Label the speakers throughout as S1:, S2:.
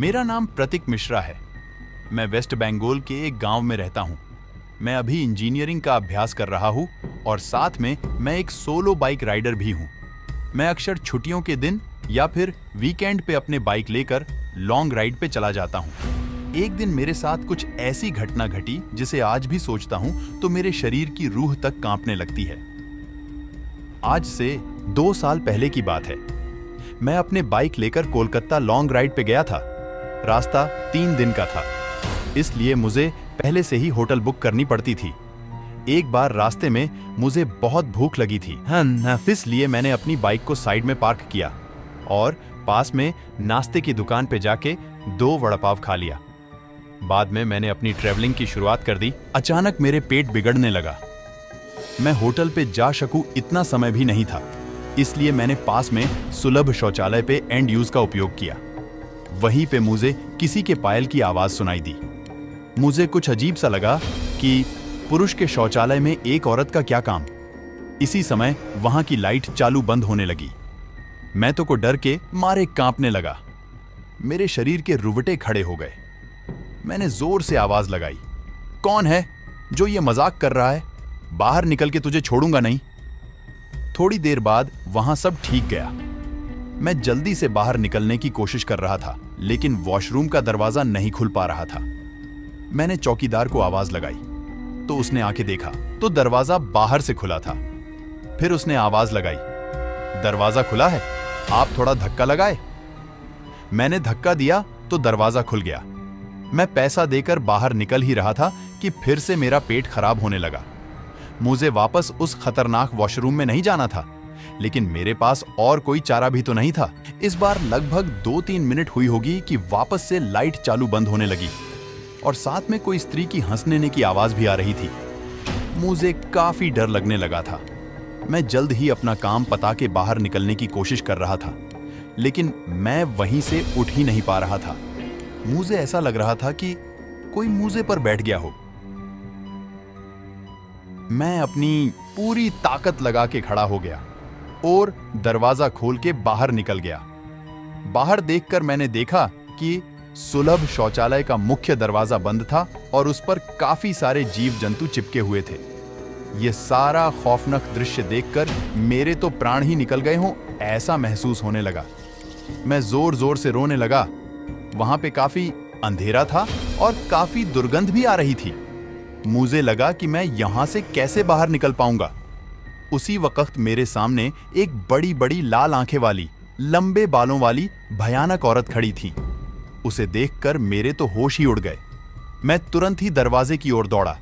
S1: मेरा नाम प्रतीक मिश्रा है। मैं वेस्ट बंगाल के एक गांव में रहता हूं। मैं अभी इंजीनियरिंग का अभ्यास कर रहा हूं और साथ में मैं एक सोलो बाइक राइडर भी हूं। मैं अक्सर छुट्टियों के दिन या फिर वीकेंड पे अपने बाइक लेकर लॉन्ग राइड पे चला जाता हूं। एक दिन मेरे साथ कुछ ऐसी घटना घटी जिसे आज भी सोचता हूं तो मेरे शरीर की रूह तक कांपने लगती है। आज से 2 साल पहले की बात है। मैं अपने बाइक लेकर कोलकाता लॉन्ग राइड पे गया था। रास्ता 3 दिन का था, इसलिए मुझे पहले से ही होटल बुक करनी पड़ती थी। एक बार रास्ते में मुझे बहुत भूख लगी थी, इसलिए मैंने अपनी बाइक को साइड में पार्क किया और पास में नाश्ते की दुकान पे जाके 2 वड़ा पाव खा लिया। बाद में मैंने अपनी ट्रैवलिंग की शुरुआत कर दी। अचानक मेरे पेट बिगड़ने लगा। मैं होटल पे जा सकूं इतना समय भी नहीं था, इसलिए मैंने पास में सुलभ शौचालय पे एंड यूज का उपयोग किया। वहीं पे मुझे किसी के पायल की आवाज सुनाई दी। मुझे कुछ अजीब सा लगा कि पुरुष के शौचालय में एक औरत का क्या काम। इसी समय वहां की लाइट चालू बंद होने लगी। मैं तो को डर के मारे कांपने लगा। मेरे शरीर के रुवटे खड़े हो गए। मैंने जोर से आवाज लगाई, कौन है जो ये मजाक कर रहा है? बाहर निकल के तुझे छोड़ूंगा नहीं। थोड़ी देर बाद वहां सब ठीक गया। मैं जल्दी से बाहर निकलने की कोशिश कर रहा था, लेकिन वॉशरूम का दरवाजा नहीं खुल पा रहा था। मैंने चौकीदार को आवाज लगाई तो उसने आके देखा तो दरवाजा बाहर से खुला था। फिर उसने आवाज लगाई, दरवाजा खुला है, आप थोड़ा धक्का लगाए। मैंने धक्का दिया तो दरवाजा खुल गया। मैं पैसा देकर बाहर निकल ही रहा था कि फिर से मेरा पेट खराब होने लगा। मुझे वापस उस खतरनाक वॉशरूम में नहीं जाना था, लेकिन मेरे पास और कोई चारा भी तो नहीं था। इस बार लगभग 2-3 मिनट हुई होगी कि वापस से लाइट चालू बंद होने लगी और साथ में कोई स्त्री की हंसने की आवाज भी आ रही थी। मुझे काफी डर लगने लगा था। मैं जल्द ही अपना काम पता के बाहर निकलने की कोशिश कर रहा था, लेकिन मैं वहीं से उठ ही नहीं पा रहा था। मुझे ऐसा लग रहा था कि कोई मुझे पर बैठ गया हो। मैं अपनी पूरी ताकत लगा के खड़ा हो गया और दरवाजा खोल के बाहर निकल गया। बाहर देखकर मैंने देखा कि सुलभ शौचालय का मुख्य दरवाजा बंद था और उस पर काफी सारे जीव जंतु चिपके हुए थे। यह सारा खौफनाक दृश्य देखकर मेरे तो प्राण ही निकल गए हों ऐसा महसूस होने लगा। मैं जोर जोर से रोने लगा। वहां पे काफी अंधेरा था और काफी दुर्गंध भी आ रही थी। मुझे लगा कि मैं यहां से कैसे बाहर निकल पाऊंगा। उसी वक्त मेरे सामने एक बड़ी बड़ी लाल आंखें वाली, लंबे बालों वाली भयानक औरत खड़ी थी। उसे देखकर मेरे तो होश ही उड़ गए। मैं तुरंत ही दरवाजे की ओर दौड़ा,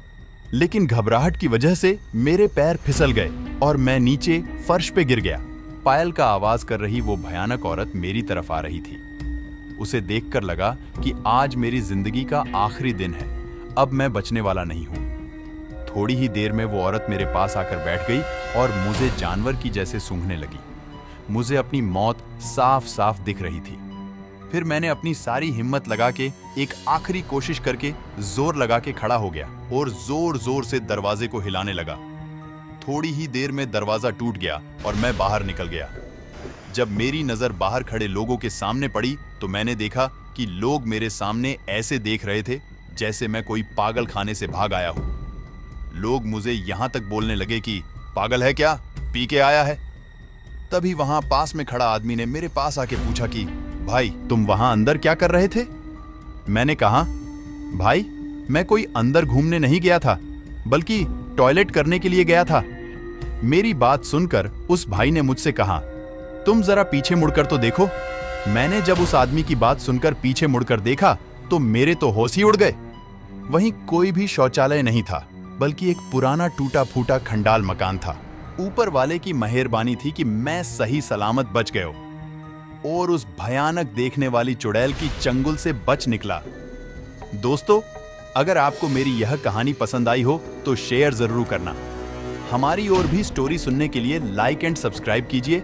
S1: लेकिन घबराहट की वजह से मेरे पैर फिसल गए और मैं नीचे फर्श पे गिर गया। पायल का आवाज कर रही वो भयानक औरत मेरी तरफ आ रही थी। उसे देखकर लगा कि आज मेरी जिंदगी का आखिरी दिन है, अब मैं बचने वाला नहीं हूं। थोड़ी ही देर में वो औरत मेरे पास आकर बैठ गई और मुझे जानवर की जैसे सूंघने लगी। मुझे अपनी मौत साफ साफ दिख रही थी। फिर मैंने अपनी सारी हिम्मत लगा के एक आखिरी कोशिश करके जोर लगा के खड़ा हो गया और जोर जोर से दरवाजे को हिलाने लगा। थोड़ी ही देर में दरवाजा टूट गया और मैं बाहर निकल गया। जब मेरी नजर बाहर खड़े लोगों के सामने पड़ी तो मैंने देखा कि लोग मेरे सामने ऐसे देख रहे थे जैसे मैं कोई पागल खाने से भाग आया हूं। लोग मुझे यहां तक बोलने लगे कि पागल है क्या, पी के आया है। तभी वहां पास में खड़ा आदमी ने मेरे पास आके पूछा कि भाई तुम वहां अंदर क्या कर रहे थे? मैंने कहा, भाई मैं कोई अंदर घूमने नहीं गया था, बल्कि टॉयलेट करने के लिए गया था। मेरी बात सुनकर उस भाई ने मुझसे कहा, तुम जरा पीछे मुड़कर तो देखो। मैंने जब उस आदमी की बात सुनकर पीछे मुड़कर देखा तो मेरे तो होश ही उड़ गए। वहीं कोई भी शौचालय नहीं था, बल्कि एक पुराना टूटा फूटा खंडाल मकान था। ऊपर वाले की मेहरबानी थी कि मैं सही सलामत बच गया और उस भयानक देखने वाली चुड़ैल की चंगुल से बच निकला। दोस्तों, अगर आपको मेरी यह कहानी पसंद आई हो तो शेयर जरूर करना। हमारी और भी स्टोरी सुनने के लिए लाइक एंड सब्सक्राइब कीजिए।